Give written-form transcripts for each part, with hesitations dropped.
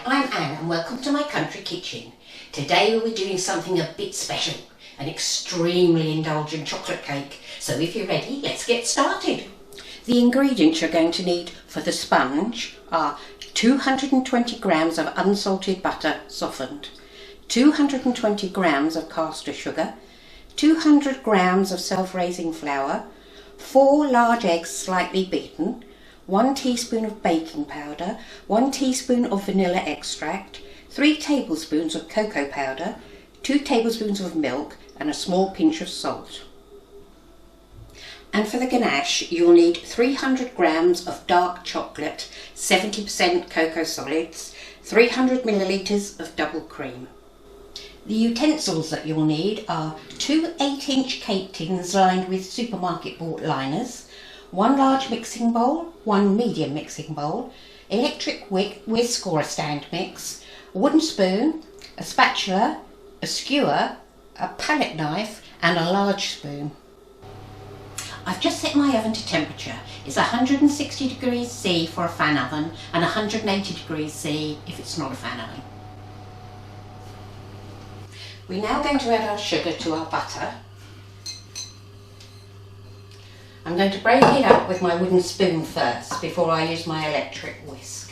I'm Anne and welcome to my country kitchen. Today we'll be doing something a bit special, an extremely indulgent chocolate cake. So if you're ready, let's get started. The ingredients you're going to need for the sponge are 220 grams of unsalted butter softened, 220 grams of caster sugar, 200 grams of self-raising flour, 4 large eggs slightly beaten, 1 teaspoon of baking powder, 1 teaspoon of vanilla extract, 3 tablespoons of cocoa powder, 2 tablespoons of milk and a small pinch of salt. And for the ganache you'll need 300 grams of dark chocolate, 70% cocoa solids, 300 millilitres of double cream. The utensils that you'll need are 2 8-inch cake tins lined with supermarket bought liners, 1 large mixing bowl, 1 medium mixing bowl, electric whisk or a stand mix, a wooden spoon, a spatula, a skewer, a palette knife and a large spoon. I've just set my oven to temperature. It's 160 degrees C for a fan oven and 180 degrees C if it's not a fan oven. We're now going to add our sugar to our butter. I'm going to break it up with my wooden spoon first before I use my electric whisk.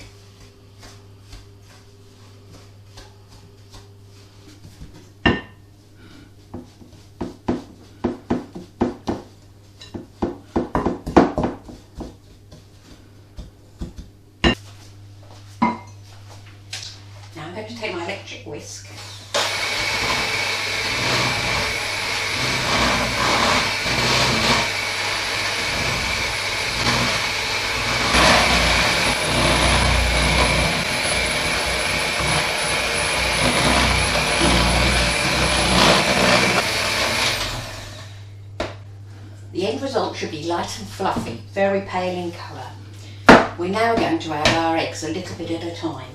Now I'm going to take my electric whisk . The end result should be light and fluffy, very pale in colour. We're now going to add our eggs a little bit at a time.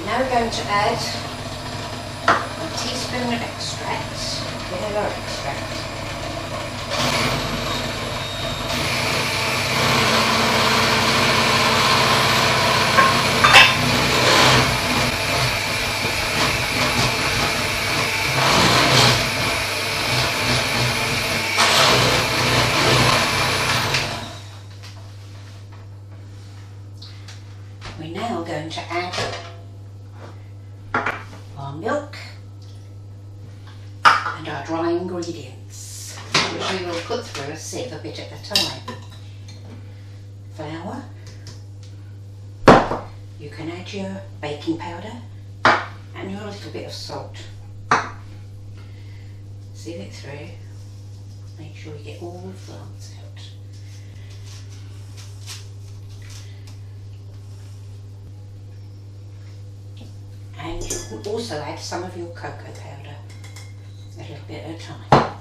Now we're going to add a teaspoon of extract, vanilla extract. We're now going to add our milk and our dry ingredients, which we will put through a sieve a bit at a time. Flour, you can add your baking powder and your little bit of salt. Sieve it through, make sure you get all the lumps out. And you can also add some of your cocoa powder, a little bit at a time.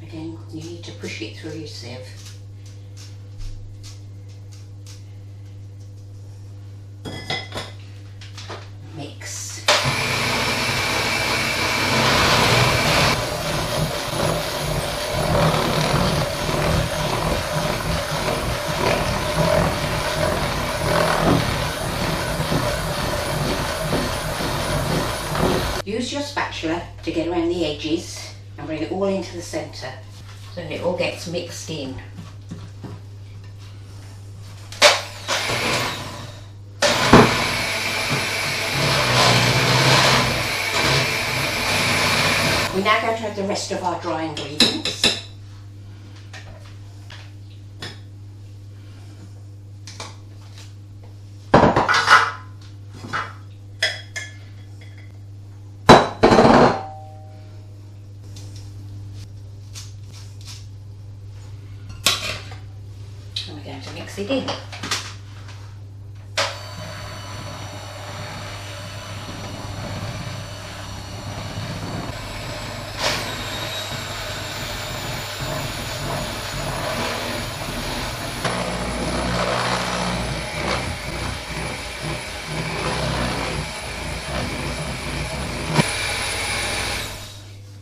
Again, you need to push it through your sieve. Mix. Use your spatula to get around the edges and bring it all into the centre so that it all gets mixed in. We're now going to add the rest of our dry ingredients. And we're going to mix it in.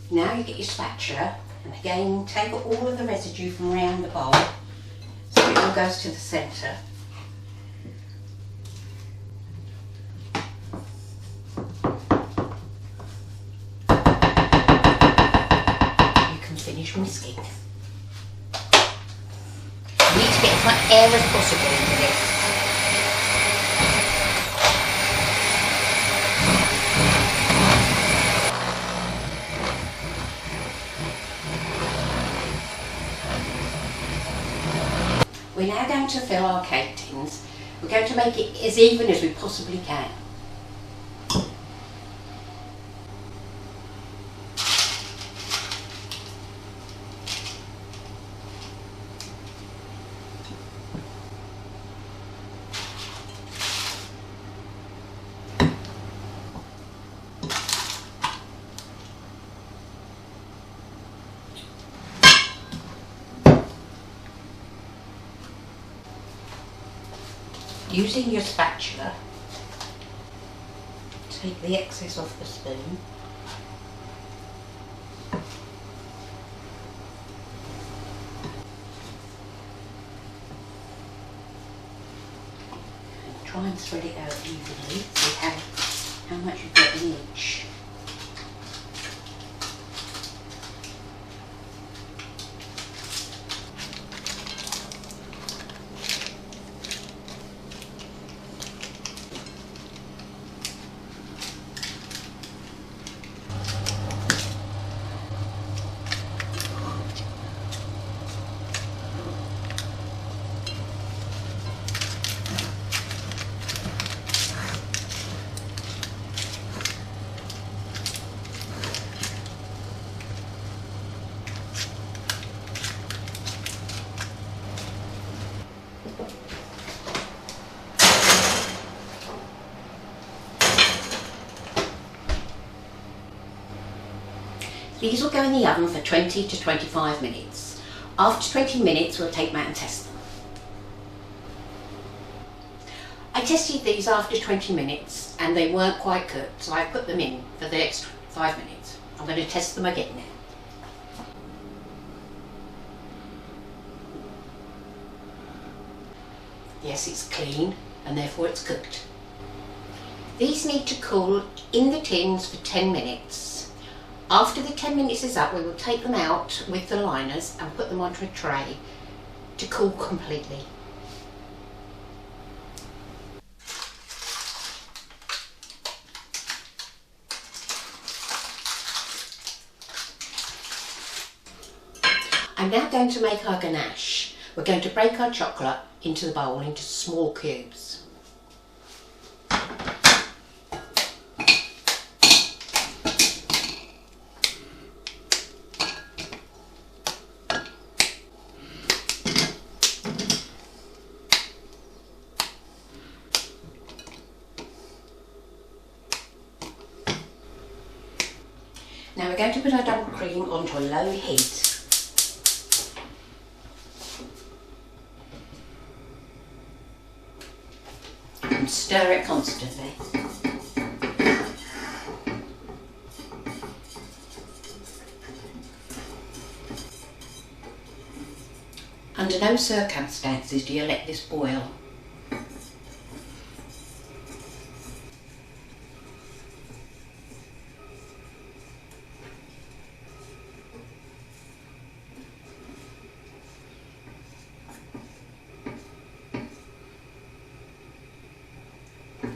Now you get your spatula, and again take all of the residue from around the bowl so it all goes to the centre. You can finish whisking. You need to get as much air as possible into this. We're now going to fill our cake tins. We're going to make it as even as we possibly can. Using your spatula, take the excess off the spoon. And try and spread it out evenly, see how much you've got in each. These will go in the oven for 20 to 25 minutes. After 20 minutes we'll take them out and test them. I tested these after 20 minutes and they weren't quite cooked, so I put them in for the next 5 minutes. I'm going to test them again now. Yes, it's clean and therefore it's cooked. These need to cool in the tins for 10 minutes. After the 10 minutes is up, we will take them out with the liners and put them onto a tray to cool completely. I'm now going to make our ganache. We're going to break our chocolate into the bowl into small cubes. Now we're going to put our double cream onto a low heat. And stir it constantly. Under no circumstances do you let this boil.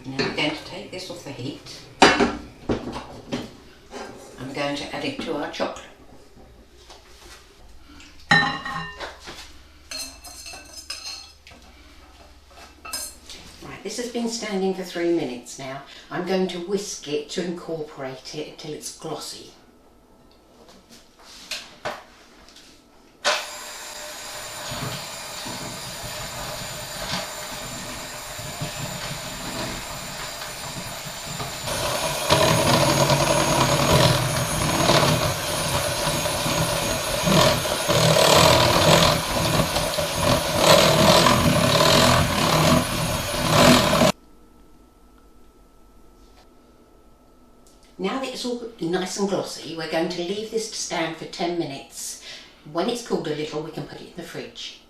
Now we're going to take this off the heat and I'm going to add it to our chocolate. Right, this has been standing for 3 minutes now. I'm going to whisk it to incorporate it until it's glossy. Now that it's all nice and glossy, we're going to leave this to stand for 10 minutes. When it's cooled a little, we can put it in the fridge.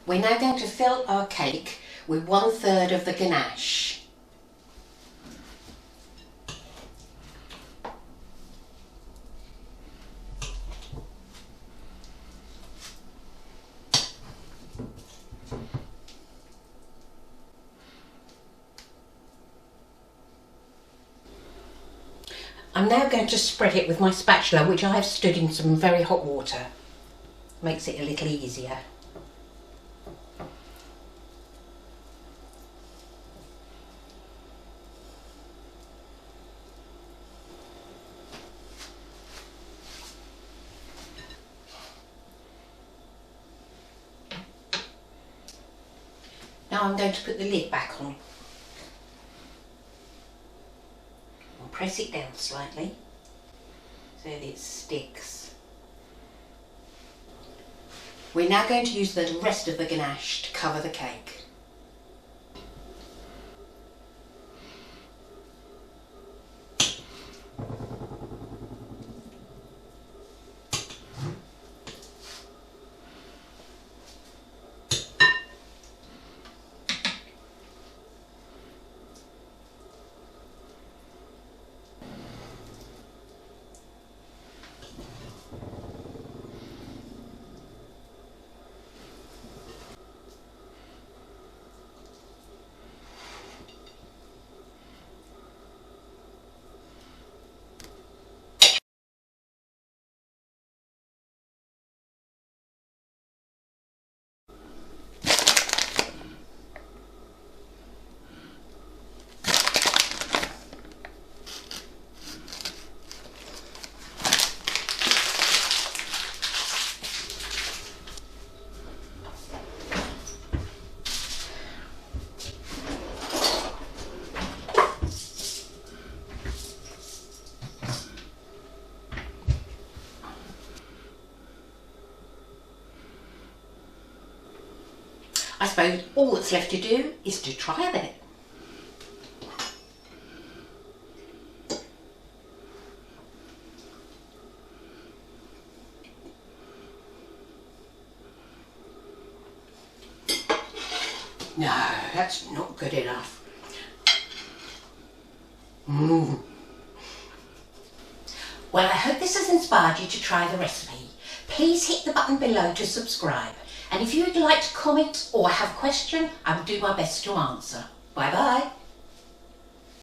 We're now going to fill our cake with 1/3 of the ganache. I'm now going to spread it with my spatula, which I have stood in some very hot water. Makes it a little easier. Now I'm going to put the lid back on. Press it down slightly so that it sticks. We're now going to use the rest of the ganache to cover the cake. I suppose all that's left to do is to try it. No, that's not good enough. Well, I hope this has inspired you to try the recipe. Please hit the button below to subscribe. And if you would like to comment or have a question, I will do my best to answer. Bye bye.